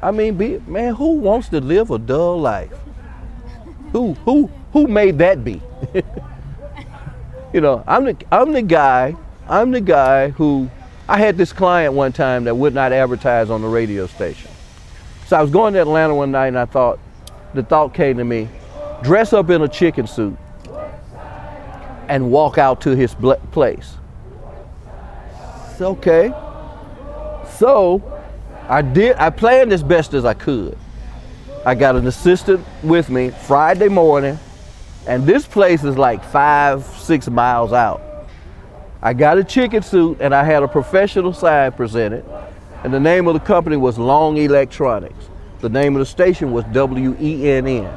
I mean, man, who wants to live a dull life? Who made that be? You know, I'm the guy who, I had this client one time that would not advertise on the radio station. So I was going to Atlanta one night and the thought came to me, dress up in a chicken suit and walk out to his place. It's okay. So I planned as best as I could. I got an assistant with me Friday morning, and this place is like 5-6 miles out. I got a chicken suit and I had a professional sign presented, and the name of the company was Long Electronics. The name of the station was WENN.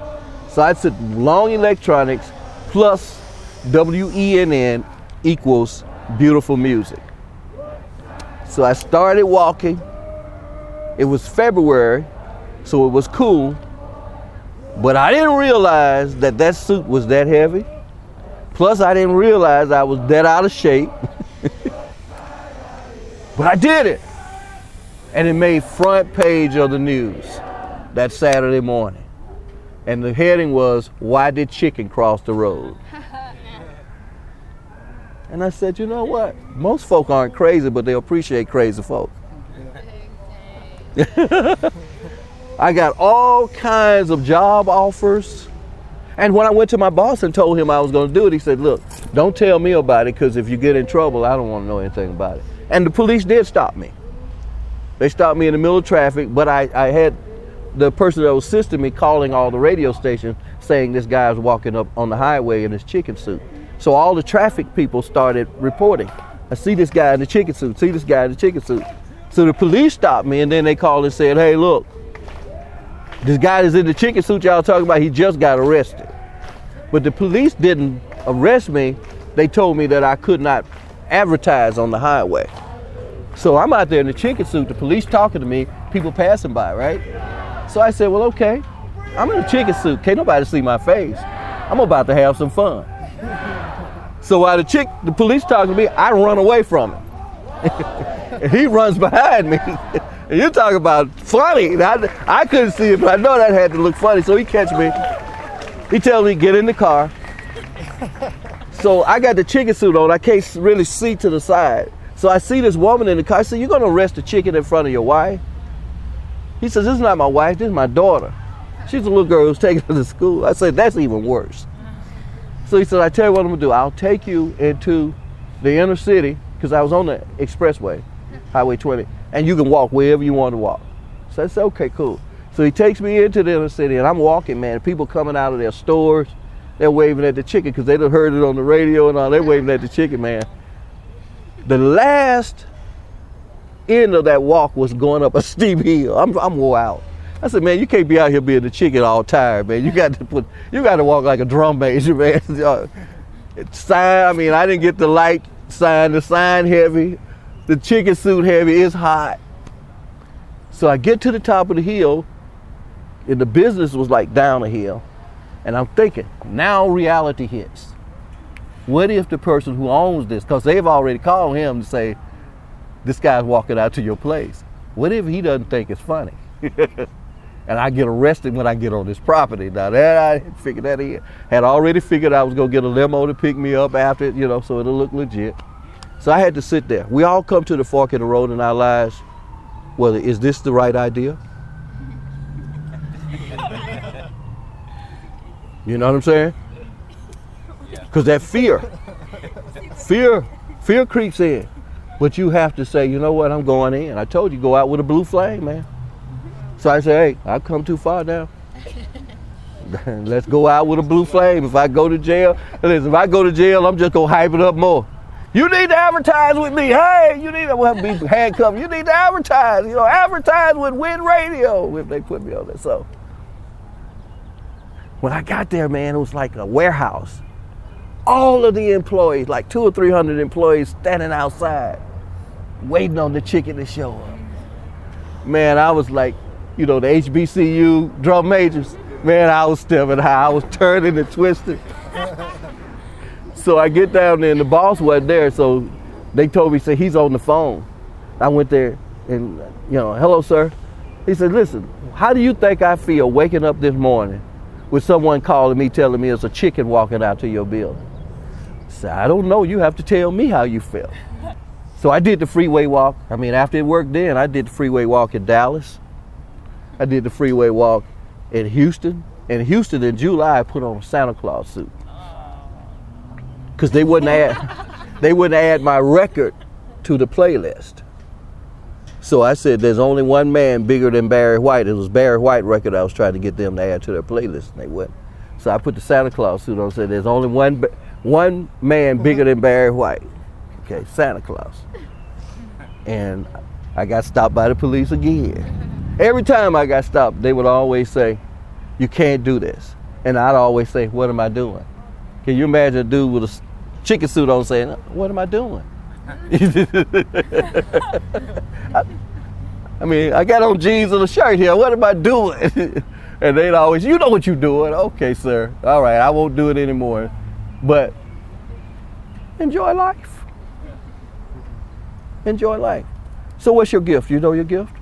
So I said Long Electronics plus WENN equals beautiful music. So I started walking. It was February, so it was cool, but I didn't realize that suit was that heavy. Plus, I didn't realize I was that out of shape. But I did it. And it made front page of the news that Saturday morning. And the heading was, "Why did chicken cross the road?" And I said, you know what? Most folk aren't crazy, but they appreciate crazy folk. I got all kinds of job offers. And when I went to my boss and told him I was going to do it, he said, look, don't tell me about it, because if you get in trouble, I don't want to know anything about it. And the police did stop me. They stopped me in the middle of traffic, but I had the person that was assisting me calling all the radio stations saying this guy was walking up on the highway in his chicken suit. So all the traffic people started reporting. I see this guy in the chicken suit, see this guy in the chicken suit. So the police stopped me, and then they called and said, hey, look, this guy that's in the chicken suit y'all talking about, he just got arrested. But the police didn't arrest me. They told me that I could not advertise on the highway. So I'm out there in the chicken suit, the police talking to me, people passing by, right? So I said, well, okay, I'm in a chicken suit, can't nobody see my face. I'm about to have some fun. So while the police talking to me, I run away from him. And he runs behind me. And you're talking about funny. I couldn't see it, but I know that had to look funny. So he catch me. He tells me, get in the car. So I got the chicken suit on. I can't really see to the side. So I see this woman in the car. I said, you're going to arrest a chicken in front of your wife? He says, this is not my wife. This is my daughter. She's a little girl who's taking her to school. I said, that's even worse. So he said, I tell you what I'm going to do. I'll take you into the inner city, because I was on the expressway, Highway 20, and you can walk wherever you want to walk. So I said, okay, cool. So he takes me into the inner city, and I'm walking, man. People coming out of their stores, they're waving at the chicken because they done heard it on the radio and all. They're waving at the chicken, man. The last end of that walk was going up a steep hill. I'm wore out. I said, man, you can't be out here being the chicken all tired, man. You got to walk like a drum major, man. Sign, I mean, I didn't get the light sign. The sign heavy, the chicken suit heavy. It's hot. So I get to the top of the hill, and the business was like down a hill, and I'm thinking, now reality hits. What if the person who owns this, because they've already called him to say, this guy's walking out to your place. What if he doesn't think it's funny? And I get arrested when I get on this property. Now that I figured that in. Had already figured I was gonna get a limo to pick me up after it, so it'll look legit. So I had to sit there. We all come to the fork in the road in our lives. Well, is this the right idea? You know what I'm saying? Because that fear creeps in. But you have to say, you know what, I'm going in. I told you, go out with a blue flame, man. So I say, hey, I've come too far now. Let's go out with a blue flame. If I go to jail, listen, if I go to jail, I'm just gonna hype it up more. You need to advertise with me. Hey, you need to be handcuffed. You need to advertise. Advertise with Win Radio if they put me on there. So when I got there, man, it was like a warehouse. All of the employees, like 200 or 300 employees, standing outside, waiting on the chicken to show up. Man, I was like, the HBCU drum majors. Man, I was stepping high. I was turning and twisting. So I get down there, and the boss wasn't there, so they told me, say, he's on the phone. I went there, and, hello, sir. He said, listen, how do you think I feel waking up this morning with someone calling me telling me it's a chicken walking out to your building? I said, I don't know. You have to tell me how you feel. So I did the freeway walk. I mean, after it worked then, I did the freeway walk in Dallas. I did the freeway walk in Houston. In Houston in July, I put on a Santa Claus suit. Because they wouldn't add my record to the playlist. So I said, there's only one man bigger than Barry White. It was Barry White record I was trying to get them to add to their playlist, and they wouldn't. So I put the Santa Claus suit on and said, there's only one man bigger than Barry White. Okay, Santa Claus. And I got stopped by the police again. Every time I got stopped, they would always say, you can't do this. And I'd always say, what am I doing? Can you imagine a dude with a chicken suit on saying, what am I doing? I mean, I got on jeans and a shirt here. What am I doing? And they'd always, you know what you're doing. Okay, sir. All right, I won't do it anymore. But enjoy life. Enjoy life. So what's your gift? You know your gift?